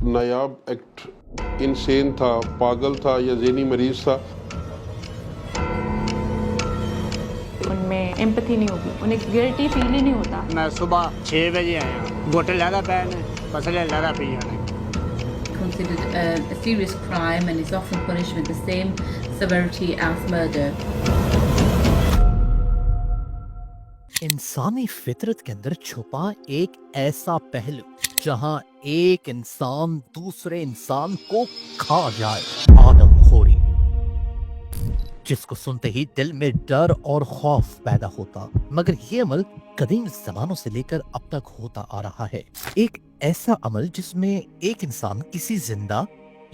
नायाब act insane था, पागल था या ज़हनी मरीज़ था। उनमें एम्पैथी नहीं होगी, उन्हें गिल्टी फील ही नहीं होता। मैं सुबह 6 बजे आया, बोतल ज़्यादा पैन पसले ज़्यादा पी जाने। Considered a serious crime and is often punished with the same severity as murder. इंसानी फितरत के अंदर छुपा एक ऐसा पहलू जहां एक इंसान दूसरे इंसान को खा जाए, आदमखोरी, जिसको सुनते ही दिल में डर और खौफ पैदा होता। मगर ये अमल कदीम जमानों से लेकर अब तक होता आ रहा है। एक ऐसा अमल जिसमें एक इंसान किसी जिंदा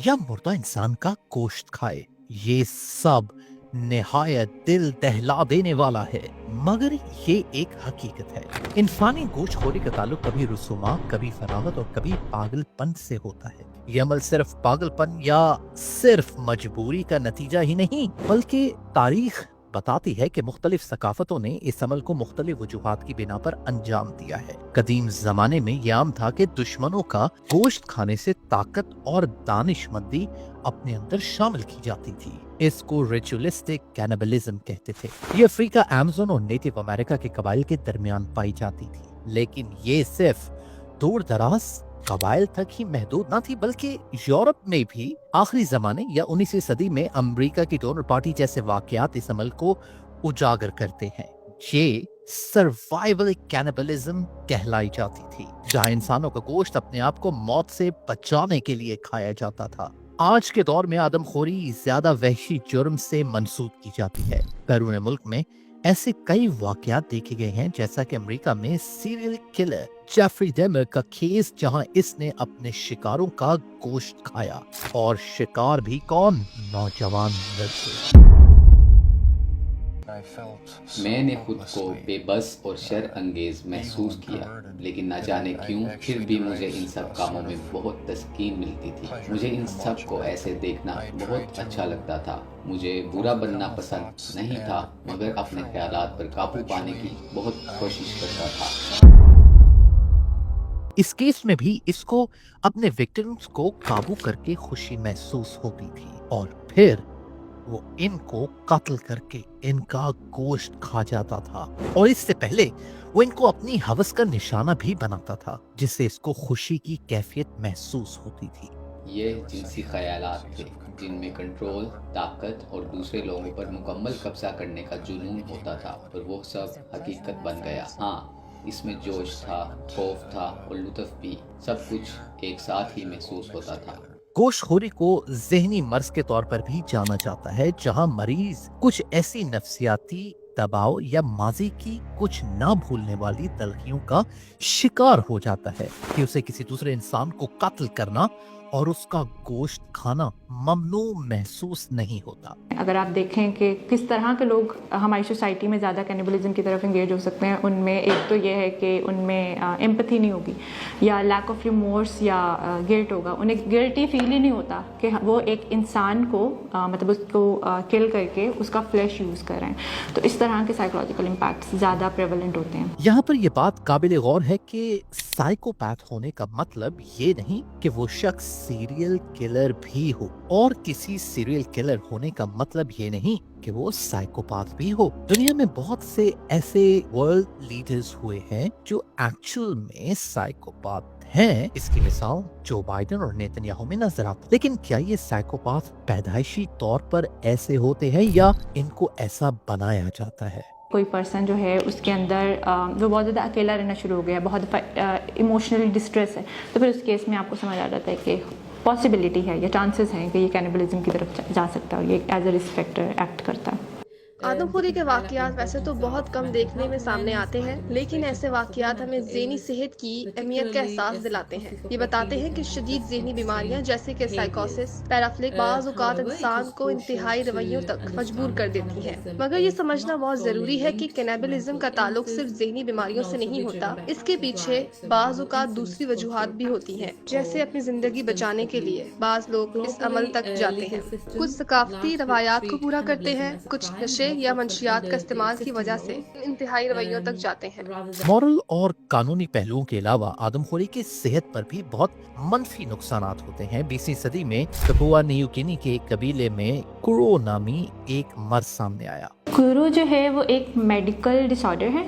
या मुर्दा इंसान का गोश्त खाए। ये सब निहायत दिल दहला देने वाला है, मगर ये एक हकीकत है। इंसानी गोश्तखोरी का ताल्लुक कभी रसूमा, कभी फरागत और कभी पागलपन से होता है। ये अमल सिर्फ पागलपन या सिर्फ मजबूरी का नतीजा ही नहीं, बल्कि तारीख बताती है कि मुख्तलिफ सकाफतों ने इस अमल को मुख्तलिफ वजूहात की बिना पर अंजाम दिया है। कदीम जमाने में यह आम था कि दुश्मनों का गोश्त खाने से ताकत और दानिशमंदी अपने अंदर शामिल की जाती थी। इसको रिचुअलिस्टिक कैनिबलिज्म कहते थे। ये अफ्रीका, अमेज़न और नेटिव अमेरिका के कबाइल के दरमियान पाई जाती थी, लेकिन ये सिर्फ दूर दराज कबाइल तक ही महदूद न थी, बल्कि यूरोप में भी आखिरी जमाने या 19वीं सदी में अमेरिका की डोनर पार्टी जैसे वाकयात इस अमल को उजागर करते हैं। ये सर्वाइवल कैनिबलिज्म कहलाई जाती थी, जहां इंसानों का गोश्त अपने आप को मौत से बचाने के लिए खाया जाता था। आज के दौर में आदमखोरी ज्यादा वहशी जुर्म से मंसूब की जाती है। बैरून मुल्क में ऐसे कई वाकयात देखे गए हैं, जैसा कि अमेरिका में सीरियल किलर जेफरी डेमर का केस, जहां इसने अपने शिकारों का गोश्त खाया, और शिकार भी कौन? नौजवान लड़के। मैंने खुद को बेबस और शर अंगेज महसूस किया, लेकिन ना जाने क्यों फिर भी मुझे इन सब कामों में बहुत तस्कीन मिलती थी। मुझे इन सब को ऐसे देखना बहुत अच्छा लगता था। मुझे बुरा बनना पसंद नहीं था, मगर अपने ख्यालात पर काबू पाने की बहुत कोशिश करता था। इस केस में भी इसको अपने विक्टिम्स को काबू करके खुशी महसूस होती थी, और फिर वो इनको कत्ल करके इनका गोश्त खा जाता था, और इससे पहले वो इनको अपनी हवस का निशाना भी बनाता था, जिससे इसको खुशी की कैफियत महसूस होती थी। ये जिनसी ख्यालात थे जिनमें कंट्रोल, ताकत और दूसरे लोगों पर मुकम्मल कब्जा करने का जुनून होता था, और वो सब हकीकत बन गया। हाँ, इसमें जोश था, खौफ था और लुत्फ भी, सब कुछ एक साथ ही महसूस होता था। गोश्तखोरी को ज़हनी मर्ज के तौर पर भी जाना जाता है, जहां मरीज कुछ ऐसी नफ्सियाती दबाव या माजी की कुछ ना भूलने वाली तलखियों का शिकार हो जाता है कि उसे किसी दूसरे इंसान को कत्ल करना और उसका गोश्त खाना ममनू महसूस नहीं होता। अगर आप देखें कि किस तरह के लोग हमारी सोसाइटी में ज़्यादा कैनिबलिज्म की तरफ एंगेज हो सकते हैं, उनमें एक तो ये है कि उनमें एम्पैथी नहीं होगी, या लैक ऑफ रिमोर्स या गिल्ट होगा। उन्हें गिल्टी फील ही नहीं होता कि वो एक इंसान को मतलब उसको किल करके उसका फ्लैश यूज़ कर रहे हैं। तो इस तरह के साइकोलॉजिकल इम्पैक्ट्स ज़्यादा प्रेवलेंट होते हैं। यहाँ पर यह बात काबिल गौर है कि साइकोपैथ होने का मतलब ये नहीं कि वो शख्स सीरियल किलर भी हो, और किसी सीरियल किलर होने का मतलब ये नहीं कि वो साइकोपैथ भी हो। दुनिया में बहुत से ऐसे वर्ल्ड लीडर्स हुए हैं जो एक्चुअल में साइकोपैथ हैं। इसकी मिसाल जो बाइडेन और नेतन्याहू में नजर आती। लेकिन क्या ये साइकोपैथ पैदाइशी तौर पर ऐसे होते हैं या इनको ऐसा बनाया जाता है? कोई पर्सन जो है उसके अंदर वो बहुत ज़्यादा अकेला रहना शुरू हो गया है, बहुत इमोशनली डिस्ट्रेस है, तो फिर उस केस में आपको समझ आ जाता है कि पॉसिबिलिटी है या चांसेस हैं कि ये कैनिबलिज्म की तरफ जा सकता है, और ये as a risk factor act करता है। आदमखोरी के वाकयात वैसे तो बहुत कम देखने में सामने आते हैं, लेकिन ऐसे वाकयात हमें ज़हनी सेहत की अहमियत का एहसास दिलाते हैं। ये बताते हैं कि शदीद ज़हनी बीमारियां जैसे कि साइकोसिस, पैराफ्लिक बाज़ औक़ात इंसान को इंतहाई रवैयों तक मजबूर कर देती हैं। मगर ये समझना बहुत ज़रूरी है कि कैनिबलिज्म का ताल्लुक सिर्फ ज़हनी बीमारियों से नहीं होता। इसके पीछे बाज़ औक़ात दूसरी वजूहात भी होती हैं, जैसे अपनी ज़िंदगी बचाने के लिए बाज़ लोग इस अमल तक जाते हैं। कुछ सकाफती रवायात को पूरा करते हैं, कुछ नशे या मंशियात का इस्तेमाल की वजह से इंतहाई रवैयों तक जाते हैं। मॉरल और कानूनी पहलुओं के अलावा आदमखोरी की सेहत पर भी बहुत मनफी नुकसानात होते हैं। 20वीं सदी में पपुआ न्यू गिनी के एक कबीले में कुरो नामी एक मर्द सामने आया। कुरो जो है वो एक मेडिकल डिसऑर्डर है।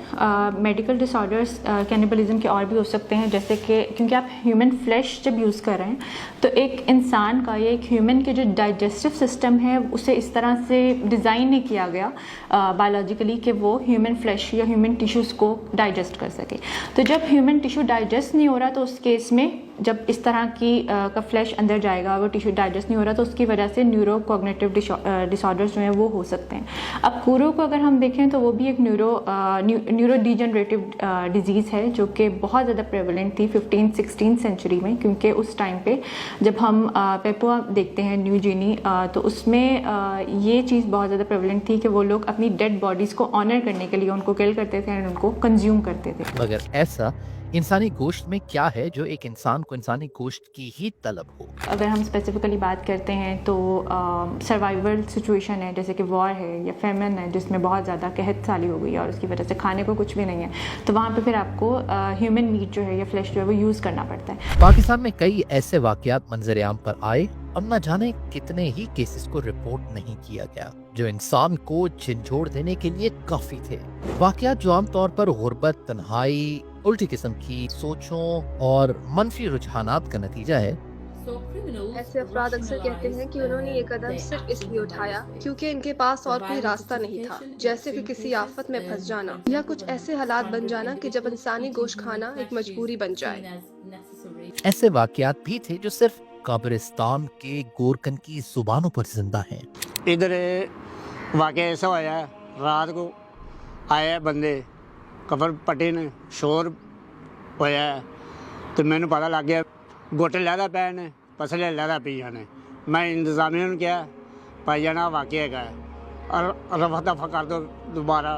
मेडिकल डिसऑर्डर्स कैनिबलिज्म के और भी हो सकते हैं, जैसे कि क्योंकि आप ह्यूमन फ्लैश जब यूज़ कर रहे हैं तो एक इंसान का या एक ह्यूमन के जो डाइजेस्टिव सिस्टम है उसे इस तरह से डिज़ाइन नहीं किया गया बायोलॉजिकली कि वो ह्यूमन फ्लैश या ह्यूमन टिश्यूज़ को डाइजेस्ट कर सके। तो जब ह्यूमन टिश्यू डाइजेस्ट नहीं हो रहा तो उस केस में जब इस तरह की का फ्लैश अंदर जाएगा, वो टिश्यू डाइजेस्ट नहीं हो रहा तो उसकी वजह से न्यूरो कॉग्निटिव डिसऑर्डर्स जो हैं वो हो सकते हैं। अब कुरो को अगर हम देखें तो वो भी एक न्यूरो डिजनरेटिव डिजीज़ है जो कि बहुत ज़्यादा प्रेवलेंट थी 15-16 सेंचुरी में, क्योंकि उस टाइम पे जब हम पेपुआ देखते हैं न्यू गिनी तो उसमें ये चीज़ बहुत ज़्यादा प्रेवलेंट थी कि वो लोग अपनी डेड बॉडीज़ को ऑनर करने के लिए उनको किल करते थे और उनको कंज्यूम करते थे। मगर ऐसा इंसानी गोश्त में क्या है जो एक इंसान को इंसानी गोश्त की ही तलब हो? अगर हम स्पेसिफिकली बात करते हैं तो सर्वाइवल सिचुएशन है, जैसे कि वॉर है या फेमिन है जिसमें बहुत ज़्यादा कहत साली हो गई है और उसकी वजह से खाने को कुछ भी नहीं है, तो वहाँ पे फिर आपको ह्यूमन मीट जो है या फ्लैश जो है वो यूज़ करना पड़ता है। पाकिस्तान में कई ऐसे वाकयात मंजर-ए-आम पर आए और न जाने कितने ही केसेस को रिपोर्ट नहीं किया गया जो इंसान को झंझोड़ देने के लिए काफी थे। वाकयात जो आमतौर पर गुर्बत, तन्हाई, उल्टी किस्म की सोचों और मनफी रुझानात का नतीजा है। ऐसे अफराद अक्सर कहते हैं कि उन्होंने ये कदम सिर्फ इसलिए उठाया क्योंकि इनके पास और कोई रास्ता नहीं था, जैसे कि किसी आफत में फंस जाना या कुछ ऐसे हालात बन जाना कि जब इंसानी गोश्त खाना एक मजबूरी बन जाए। ऐसे वाकयात भी थे जो सिर्फ कब्रिस्तान के गोरकन की जुबानों पर जिंदा हैं। इधर वाकया ऐसा होया रात को आया बंदे कबर पट्टी ने शोर होया तो मैंने पता लग गया गोटे लहदा पै ने पसले लहदा पी जाने। मैं इंतजामिया ने किया भाई जाना वाकया है और रफा दफा कर दो, दोबारा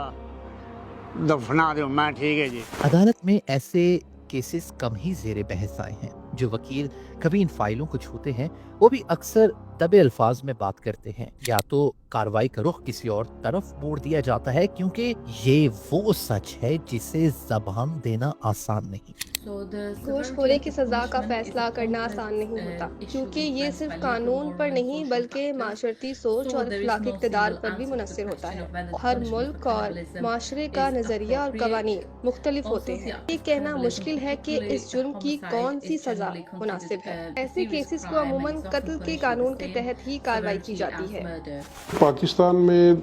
दफना दो। मैं ठीक है जी। अदालत में ऐसे केसेस कम ही ज़ेरे बहस आए हैं। जो वकील कभी इन फाइलों को छूते हैं वो भी अक्सर दबे अल्फाज में बात करते हैं, या तो कार्रवाई का रुख किसी और तरफ मोड़ दिया जाता है क्योंकि ये वो सच है जिसे जबान देना आसान नहीं। गोश्तखोरी की सजा का फैसला करना आसान नहीं होता क्योंकि ये सिर्फ कानून पर नहीं बल्कि माशरती सोच और अखलाकी इक़्तिदार पर भी मुनहसर होता है। हर मुल्क और माशरे का नजरिया और कवानीन मुख्तलिफ होते हैं। ये कहना मुश्किल है कि इस जुर्म की कौन सी सजा मुनासिब है। ऐसे केसेस को अमूमन कत्ल के कानून के तहत ही कार्रवाई की जाती है। पाकिस्तान में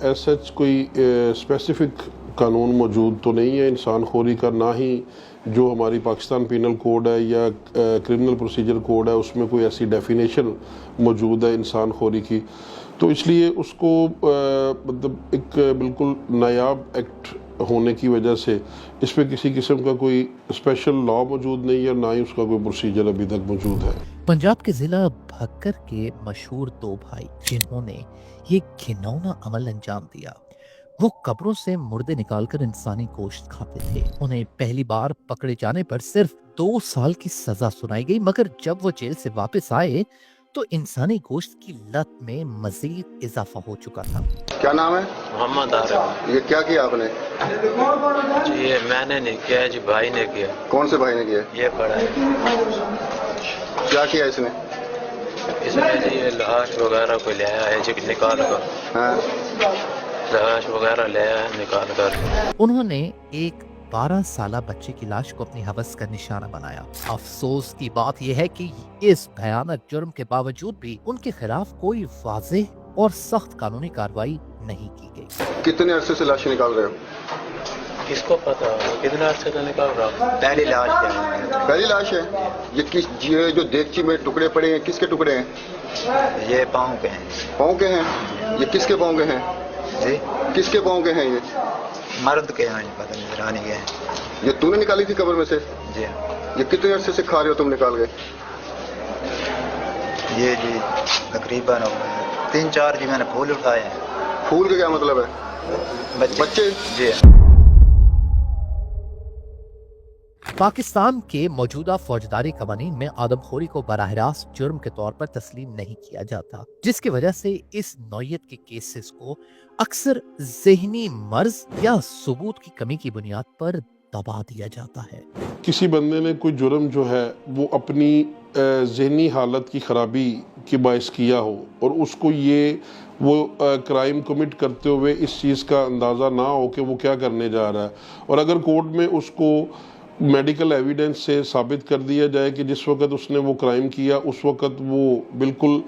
ऐसा कोई स्पेसिफिक कानून मौजूद तो नहीं है इंसान खोरी का, ना ही जो हमारी पाकिस्तान पीनल कोड है या क्रिमिनल प्रोसीजर कोड है उसमें कोई ऐसी डेफिनेशन मौजूद है इंसान खोरी की। तो इसलिए उसको मतलब एक बिल्कुल नायाब एक्ट होने की वजह से इस पर किसी किस्म का कोई स्पेशल लॉ मौजूद नहीं है, ना ही उसका कोई प्रोसीजर अभी तक मौजूद है। पंजाब के जिला भक्कर के मशहूर दो भाई जिन्होंने ये घिनौना अमल अंजाम दिया, वो कब्रों से मुर्दे निकालकर इंसानी गोश्त खाते थे। उन्हें पहली बार पकड़े जाने पर सिर्फ 2 साल की सजा सुनाई गई, मगर जब वो जेल से वापस आए तो इंसानी गोश्त की लत में मजीद इजाफा हो चुका था। क्या नाम है? मोहम्मद आरिफ। ये क्या किया आपने? जी ये मैंने नहीं किया जी, भाई ने किया। कौन से भाई ने किया? ये पड़ा है। क्या किया इसने? इसने जी ये लाश वगैरह को ले आया है जी निकाल कर। हाँ? लाश वगैरह ले आया है निकाल कर। उन्होंने एक 12 साला बच्चे की लाश को अपनी हवस का निशाना बनाया। अफसोस की बात यह है कि इस भयानक जुर्म के बावजूद भी उनके खिलाफ कोई वाज़ेह और सख्त कानूनी कार्रवाई नहीं की गई। कितने अरसे से लाश निकाल रहे हो? किसको पता कितना अरसे से निकाल रहा हूँ। पहली लाश है। पहली लाश है? ये जो देगची में टुकड़े पड़े हैं किसके टुकड़े हैं? ये पाँव के हैं। पाँव के हैं? ये किसके पाँव के हैं? जी किसके पाँव के हैं ये? मर्द के हैं, पता नहीं रानी के हैं। ये तूने निकाली थी कब्र में से? जी ये कितने अरसे से खा रहे हो तुम निकाल के? ये जी तकरीबन 3-4 जी मैंने फूल उठाए हैं। फूल का क्या मतलब है? बच्चे बच्चे? जी। पाकिस्तान के मौजूदा फौजदारी कवानीन में आदमखोरी को बराह रास्त जुर्म के तौर पर तस्लीम नहीं किया जाता, जिसकी वजह से इस नौयत के केसेस को अक्सर ज़हनी मर्ज या सबूत की कमी की बुनियाद पर दबा दिया जाता है। किसी बंदे ने कोई जुर्म जो है वो अपनी ज़हनी हालत की ख़राबी के बायस किया हो और उसको ये वो क्राइम कमिट करते हुए इस चीज़ का अंदाज़ा ना हो कि वो क्या करने जा रहा है, और अगर कोर्ट में उसको मेडिकल एविडेंस से साबित कर दिया जाए कि जिस वक्त उसने वो क्राइम किया उस वक्त वो बिल्कुल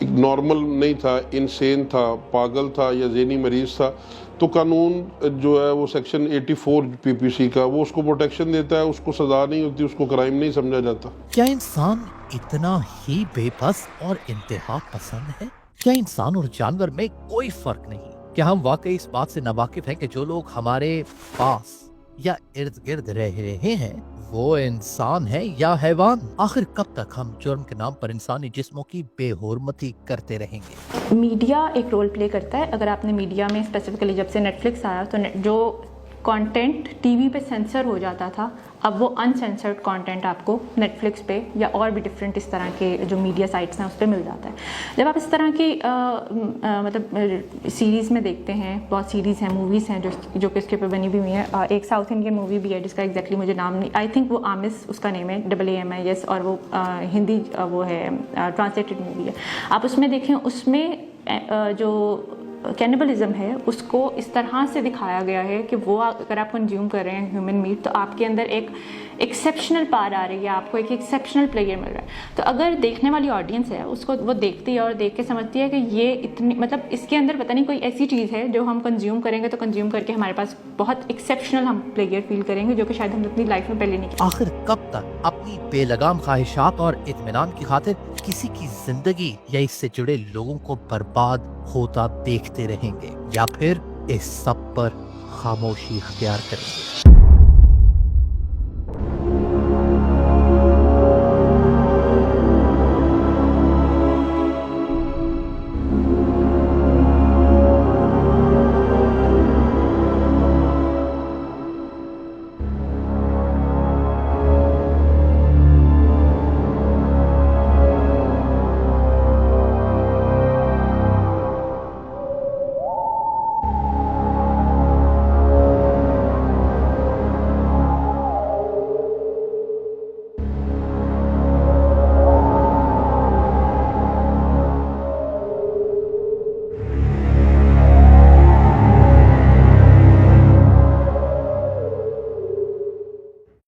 नॉर्मल नहीं था, इनसेन था, पागल था या ज़हनी मरीज़ था, तो कानून जो है वो सेक्शन 84 पीपीसी का वो उसको प्रोटेक्शन देता है, उसको सज़ा नहीं होती, उसको क्राइम नहीं समझा जाता। क्या इंसान इतना ही बेबस और इंतहा पसंद है? क्या इंसान और जानवर में कोई फर्क नहीं? क्या हम वाकई इस बात से नावाकिफ हैं कि जो लोग हमारे पास या इर्द गिर्द रह रहे हैं वो इंसान है या हैवान? आखिर कब तक हम जुर्म के नाम पर इंसानी जिस्मों की बेहुरमती करते रहेंगे? मीडिया एक रोल प्ले करता है। अगर आपने मीडिया में स्पेसिफिकली जब से नेटफ्लिक्स आया तो जो कंटेंट टीवी पे सेंसर हो जाता था, अब वो अनसेंसर्ड कंटेंट आपको नेटफ्लिक्स पे या और भी डिफरेंट इस तरह के जो मीडिया साइट्स हैं उस पर मिल जाता है। जब आप इस तरह की मतलब सीरीज़ में देखते हैं, बहुत सीरीज़ हैं, मूवीज़ हैं जो कि इसके ऊपर बनी भी हुई हैं। एक साउथ इंडियन मूवी भी है जिसका एग्जैक्टली मुझे नाम नहीं, आई थिंक वो आमिस उसका नेम है, AAMIS, और वो हिंदी वो है ट्रांसलेटेड मूवी है। आप उसमें देखें, उसमें जो कैनिबलिज्म है उसको इस तरह से दिखाया गया है कि वो अगर आप कंज्यूम कर रहे हैं ह्यूमन मीट तो आपके अंदर एक एक्सेप्शनल पावर आ रही है, आपको एक एक्सेप्शनल प्लेयर मिल रहा है। तो अगर देखने वाली ऑडियंस है उसको वो देखती है और देख के समझती है कि ये इतनी मतलब इसके अंदर पता नहीं कोई ऐसी चीज़ है जो हम कंज्यूम करेंगे तो कंज्यूम करके हमारे पास बहुत एक्सेप्शनल हम प्लेयर फील करेंगे जो कि शायद हम अपनी लाइफ में पहले नहीं किया। आखिर कब तक अपनी बेलगाम ख्वाहिशात और इत्मीनान की खातिर किसी की जिंदगी या इससे जुड़े लोगों को बर्बाद होता देखते रहेंगे या फिर इस सब पर खामोशी इख्तियार करेंगे?